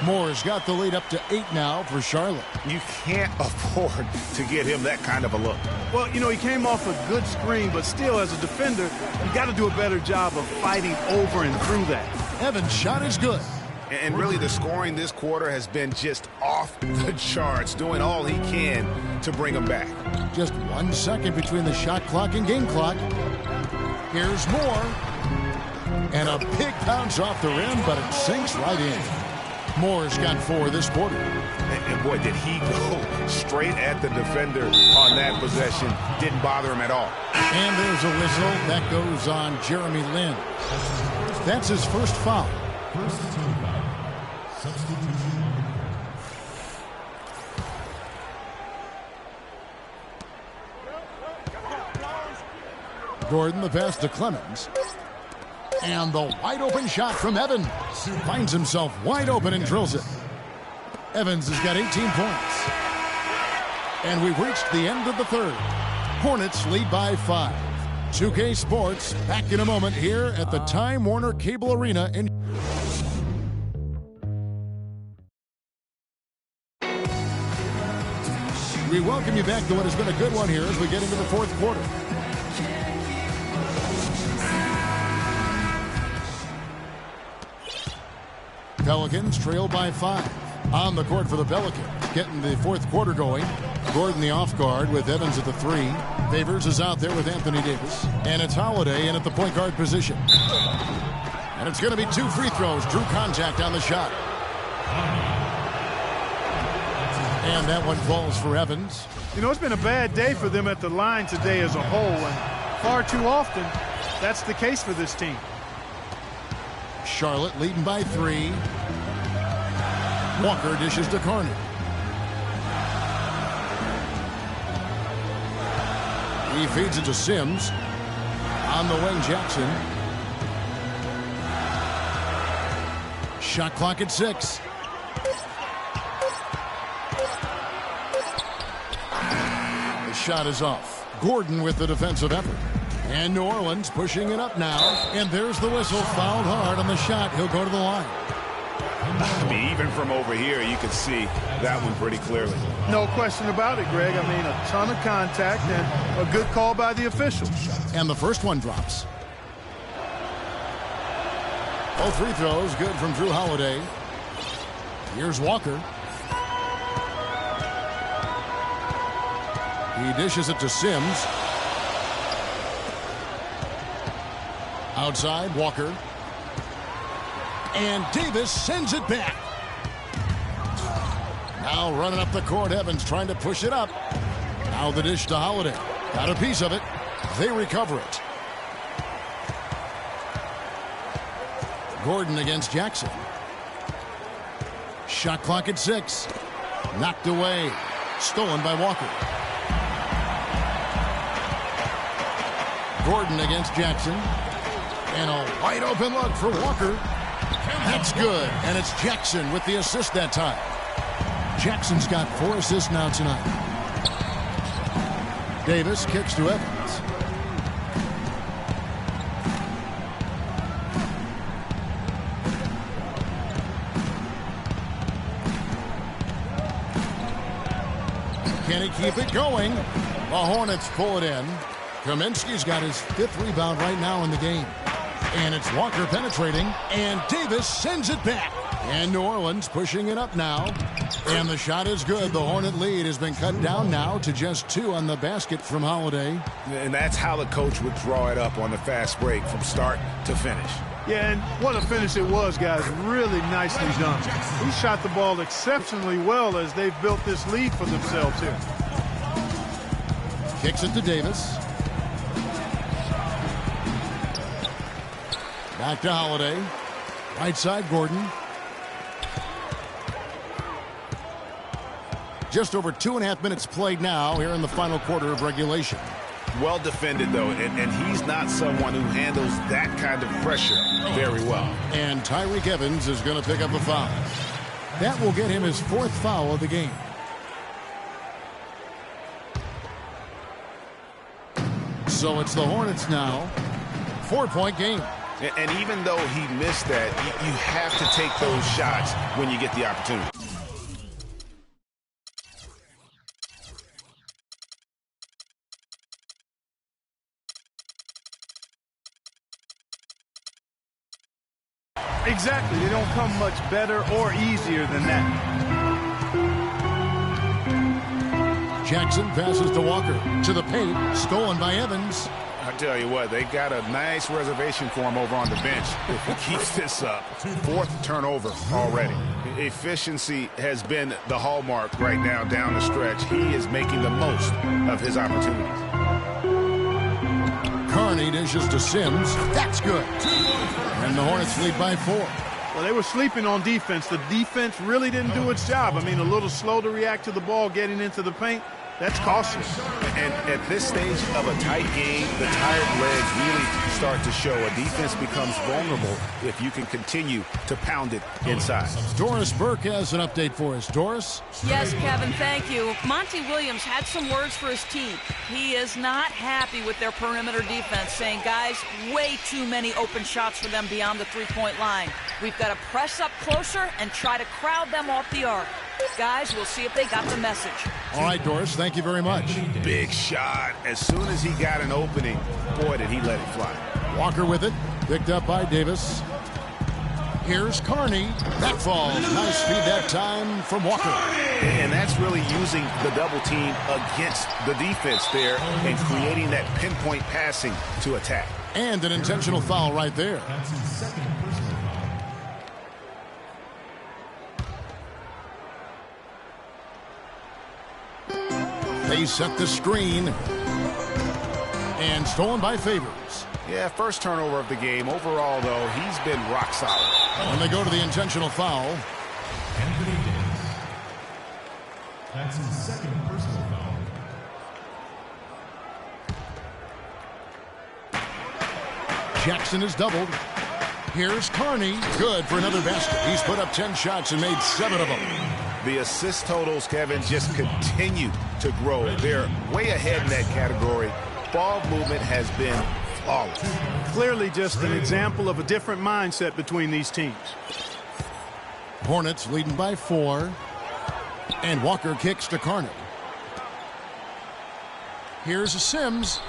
Moore's got the lead up to 8 now for Charlotte. You can't afford to get him that kind of a look. Well, you know, he came off a good screen, but still, as a defender, you got to do a better job of fighting over and through that. Evans' shot is good. And really, the scoring this quarter has been just off the charts, doing all he can to bring him back. Just 1 second between the shot clock and game clock. Here's Moore. And a big bounce off the rim, but it sinks right in. Moore's got 4 this quarter. And boy, did he go straight at the defender on that possession. Didn't bother him at all. And there's a whistle. That goes on Jeremy Lin. That's his first foul. First team foul. Substitution. Gordon the pass to Clemens. And the wide open shot from Evans. Finds himself wide open and drills it. Evans has got 18 points. And we've reached the end of the third. Hornets lead by 5. 2K Sports back in a moment here at the Time Warner Cable Arena in... We welcome you back to what has been a good one here as we get into the fourth quarter. Pelicans trail by 5. On the court for the Pelicans, getting the fourth quarter going. Gordon the off guard with Evans at the 3. Favors is out there with Anthony Davis. And it's Holiday in at the point guard position. And it's going to be 2 free throws. Drew contact on the shot. And that one falls for Evans. You know, it's been a bad day for them at the line today as a whole. And far too often, that's the case for this team. Charlotte leading by 3. Walker dishes to Carney. He feeds it to Sims. On the wing, Jackson. Shot clock at 6. The shot is off. Gordon with the defensive effort. And New Orleans pushing it up now. And there's the whistle. Fouled hard on the shot. He'll go to the line. Even from over here, you can see that one pretty clearly. No question about it, Greg. I mean, a ton of contact and a good call by the officials. And the first one drops. Both free throws good from Drew Holiday. Here's Walker. He dishes it to Sims. Outside, Walker. And Davis sends it back. Now running up the court, Evans trying to push it up. Now the dish to Holiday. Got a piece of it. They recover it. Gordon against Jackson. Shot clock at 6. Knocked away. Stolen by Walker. Gordon against Jackson. And a wide open look for Walker. That's good. And it's Jackson with the assist that time. Jackson's got 4 assists now tonight. Davis kicks to Evans. Can he keep it going? The Hornets pull it in. Kaminsky's got his 5th rebound right now in the game. And it's Walker penetrating. And Davis sends it back. And New Orleans pushing it up now. And the shot is good. The Hornet lead has been cut down now to just 2 on the basket from Holiday. And that's how the coach would draw it up on the fast break from start to finish. Yeah, and what a finish it was, guys. Really nicely done. He shot the ball exceptionally well as they've built this lead for themselves here. Kicks it to Davis. Back to Holiday. Right side, Gordon. Just over 2.5 minutes played now here in the final quarter of regulation. Well defended, though, and he's not someone who handles that kind of pressure very well. And Tyreek Evans is going to pick up a foul. That will get him his 4th foul of the game. So it's the Hornets now. 4-point game. And even though he missed that, you have to take those shots when you get the opportunity. Exactly. They don't come much better or easier than that. Jackson passes to Walker. To the paint. Stolen by Evans. I tell you what, they got a nice reservation for him over on the bench if he keeps this up. 4th turnover already. Efficiency has been the hallmark right now down the stretch. He is making the most of his opportunities. Carney dishes to Sims. That's good. And the Hornets lead by 4. Well, they were sleeping on defense. The defense really didn't do its job. I mean, a little slow to react to the ball getting into the paint. That's cautious. And at this stage of a tight game, the tired legs really start to show. A defense becomes vulnerable if you can continue to pound it inside. Doris Burke has an update for us. Doris? Yes, Kevin, thank you. Monty Williams had some words for his team. He is not happy with their perimeter defense, saying, guys, way too many open shots for them beyond the three-point line. We've got to press up closer and try to crowd them off the arc. Guys, we'll see if they got the message. All right, Doris, thank you very much. Big shot. As soon as he got an opening, boy, did he let it fly. Walker with it, picked up by Davis. Here's Carney. That falls. Nice feed that time from Walker. And that's really using the double team against the defense there and creating that pinpoint passing to attack. And an intentional foul right there. That's his second personal foul. They set the screen. And stolen by Favors. Yeah, first turnover of the game. Overall, though, he's been rock solid. And they go to the intentional foul. Anthony Davis. That's his second personal foul. Jackson is doubled. Here's Carney. Good for another basket. He's put up 10 shots and made 7 of them. The assist totals, Kevin, just continue to grow. They're way ahead in that category. Ball movement has been flawless. Clearly just an example of a different mindset between these teams. Hornets leading by 4. And Walker kicks to Carney. Here's Sims.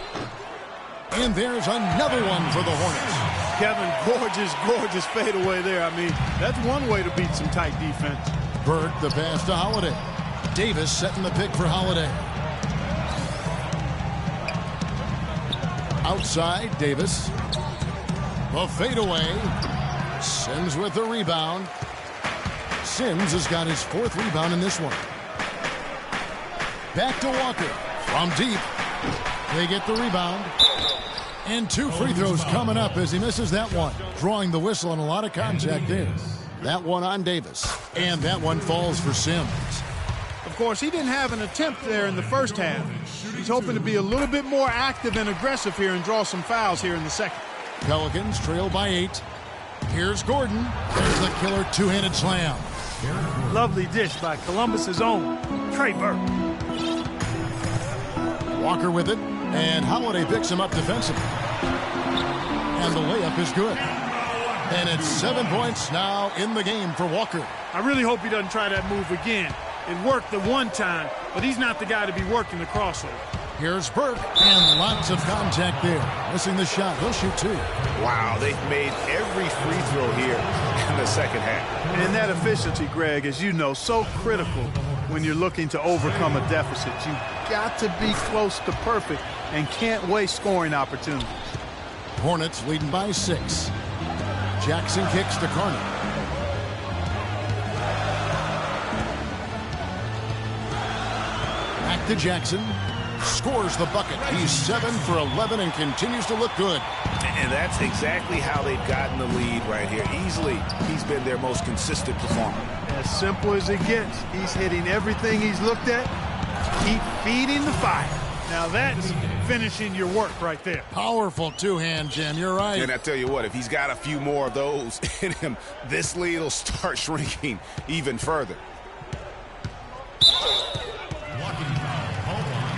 And there's another one for the Hornets. Kevin, gorgeous fadeaway there. I mean, that's one way to beat some tight defense. Burke the pass to Holiday. Davis setting the pick for Holiday. Outside, Davis. A fadeaway. Sims with the rebound. Sims has got his 4th rebound in this one. Back to Walker. From deep. They get the rebound. And 2 free throws coming up as he misses that one. Drawing the whistle and a lot of contact there. That one on Davis. And that one falls for Sims. Of course, he didn't have an attempt there in the first half. He's hoping to be a little bit more active and aggressive here and draw some fouls here in the second. Pelicans trail by 8. Here's Gordon. There's the killer two-handed slam. Lovely dish by Columbus's own Trey Burke. Walker with it. And Holiday picks him up defensively. And the layup is good. And it's 7 points now in the game for Walker. I really hope he doesn't try that move again. It worked the one time, but he's not the guy to be working the crossover. Here's Burke, and lots of contact there. Missing the shot. He'll shoot 2. Wow, they've made every free throw here in the second half. And that efficiency, Greg, as you know, so critical when you're looking to overcome a deficit. You've got to be close to perfect and can't waste scoring opportunities. Hornets leading by 6. Jackson kicks to Carney. Back to Jackson. Scores the bucket. He's 7 for 11 and continues to look good. And that's exactly how they've gotten the lead right here. Easily, he's been their most consistent performer. As simple as it gets. He's hitting everything he's looked at. Keep feeding the fire. Now that's finishing your work right there. Powerful two-hand jam. You're right. And I tell you what, if he's got a few more of those in him, this lead will start shrinking even further.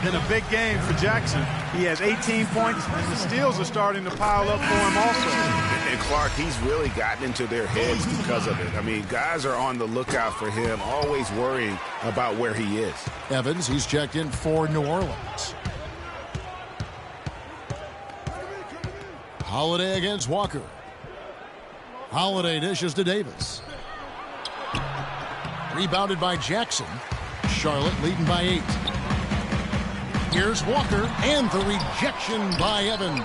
Been a big game for Jackson. He has 18 points, and the steals are starting to pile up for him also. And Clark, he's really gotten into their heads because of it. I mean, guys are on the lookout for him, always worrying about where he is. Evans, he's checked in for New Orleans. Holiday against Walker. Holiday dishes to Davis. Rebounded by Jackson. Charlotte leading by 8. Here's Walker, and the rejection by Evans.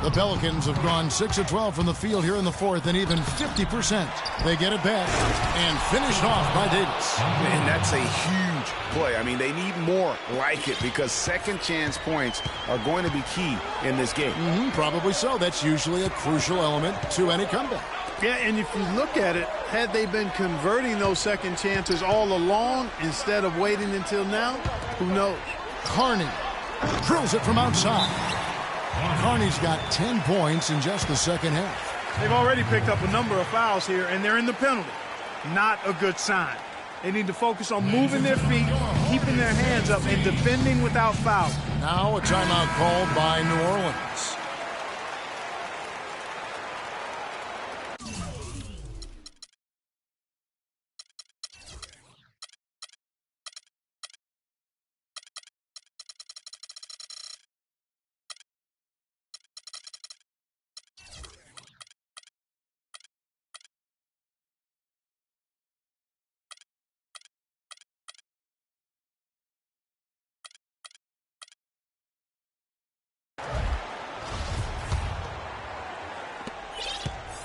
The Pelicans have gone 6 of 12 from the field here in the 4th, and even 50%. They get it back and finished off by Davis. And that's a huge play. I mean, they need more like it because second chance points are going to be key in this game. Probably so. That's usually a crucial element to any comeback. Yeah, and if you look at it, had they been converting those second chances all along instead of waiting until now, who knows? Carney drills it from outside. Carney's got 10 points in just the second half. They've already picked up a number of fouls here, and they're in the penalty. Not a good sign. They need to focus on moving their feet, keeping their hands up, and defending without fouling. Now a timeout called by New Orleans.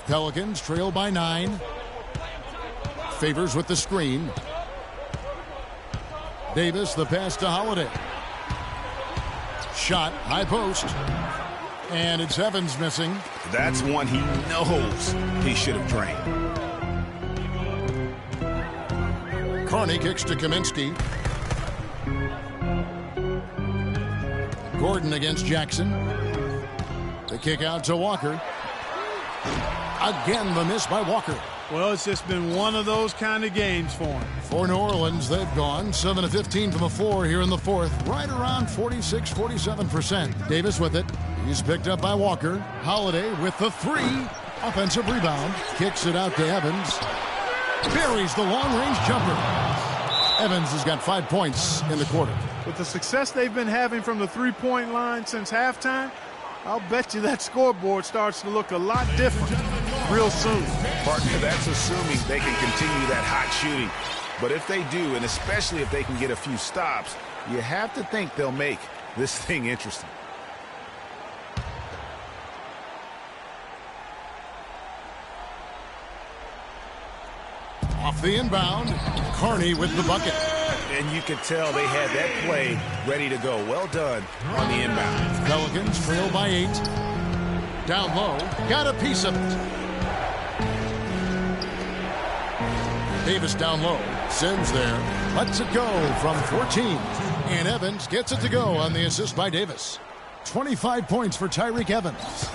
Pelicans trail by 9. Favors with the screen. Davis, the pass to Holiday. Shot, high post. And it's Evans missing. That's one he knows he should have drained. Carney kicks to Kaminsky. Gordon against Jackson. The kick out to Walker. Again, the miss by Walker. Well, it's just been one of those kind of games for him. For New Orleans, they've gone 7 of 15 from the floor here in the fourth. Right around 46, 47%. Davis with it. He's picked up by Walker. Holiday with the 3. Offensive rebound. Kicks it out to Evans. Buries the long-range jumper. Evans has got 5 points in the quarter. With the success they've been having from the three-point line since halftime, I'll bet you that scoreboard starts to look a lot different real soon. Partner, that's assuming they can continue that hot shooting. But if they do, and especially if they can get a few stops, you have to think they'll make this thing interesting. Off the inbound, Carney with the bucket. And you could tell they had that play ready to go. Well done on the inbound. Pelicans trail by 8. Down low, got a piece of it. Davis down low, Sims there, lets it go from 14. And Evans gets it to go on the assist by Davis. 25 points for Tyreke Evans.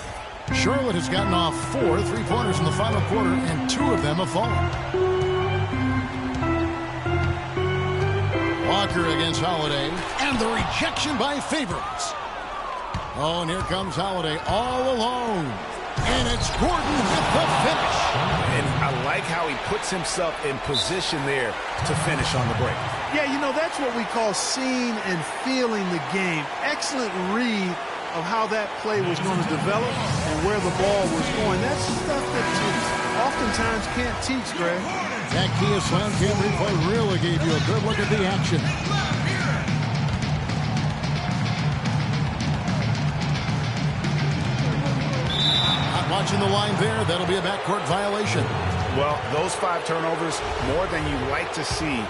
Charlotte has gotten off 4 3-pointers in the final quarter, and 2 of them have fallen. Walker against Holiday, and the rejection by Favors. Oh, and here comes Holiday all alone. And it's Gordon with the finish. And I like how he puts himself in position there to finish on the break. Yeah, you know, that's what we call seeing and feeling the game. Excellent read of how that play was going to develop and where the ball was going. That's stuff that you oftentimes can't teach, Greg. That Kia Slam Cam replay really gave you a good look at the action. Not watching the line there. That'll be a backcourt violation. Well, those 5 turnovers, more than you like to see.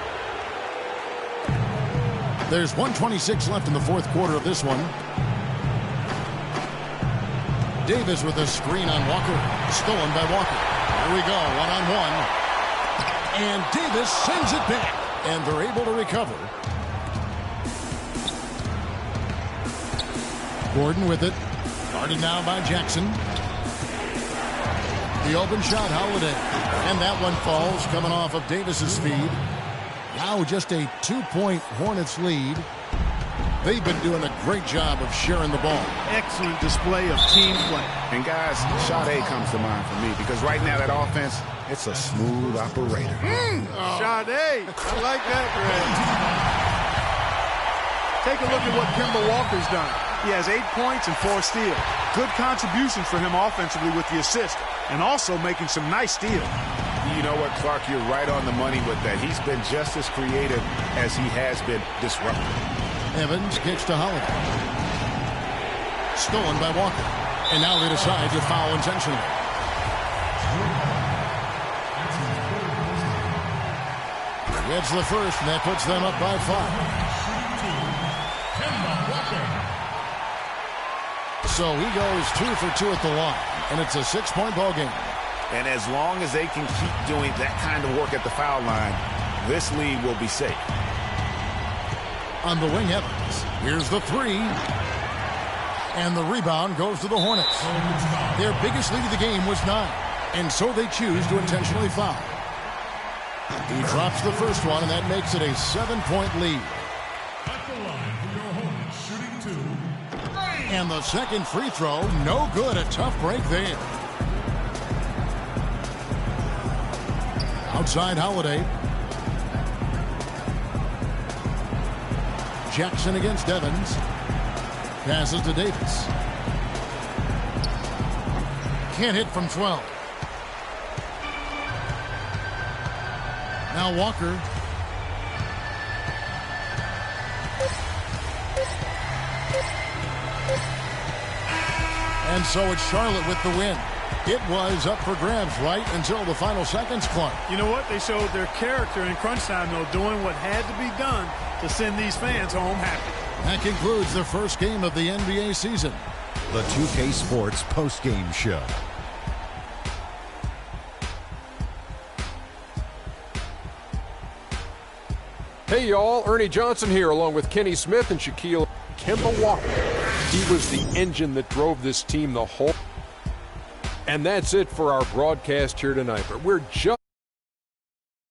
There's 1:26 left in the fourth quarter of this one. Davis with a screen on Walker. Stolen by Walker. Here we go, one-on-one. And Davis sends it back. And they're able to recover. Gordon with it. Guarded now by Jackson. The open shot, Holiday. And that one falls, coming off of Davis's feed. Now just a 2-point Hornets lead. They've been doing a great job of sharing the ball. Excellent display of team play. And guys, shot A comes to mind for me because right now that offense, it's a smooth operator. Shot A. I like that, Greg. Take a look at what Kemba Walker's done. He has 8 points and 4 steals. Good contributions for him offensively with the assist and also making some nice steals. You know what, Clark, you're right on the money with that. He's been just as creative as he has been disruptive. Evans kicks to Holiday. Stolen by Walker. And now they decide to foul intentionally. Gets the first, and that puts them up by 5. So he goes 2 for 2 at the line, and it's a 6-point ball game. And as long as they can keep doing that kind of work at the foul line, this lead will be safe. On the wing, Evans. Here's the three. And the rebound goes to the Hornets. Their biggest lead of the game was 9. And so they choose to intentionally foul. He drops the first one, and that makes it a 7-point lead. At the line for your Hornets, shooting 2. And the second free throw, no good. A tough break there. Outside Holiday. Jackson against Evans. Passes to Davis. Can't hit from 12. Now Walker. And so it's Charlotte with the win. It was up for grabs right until the final seconds, Clark. You know what? They showed their character in crunch time, though, doing what had to be done to send these fans home happy. That concludes the first game of the NBA season. The 2K Sports postgame show. Hey, y'all. Ernie Johnson here, along with Kenny Smith and Shaquille Kemba Walker. He was the engine that drove this team the whole. And that's it for our broadcast here tonight. But we're just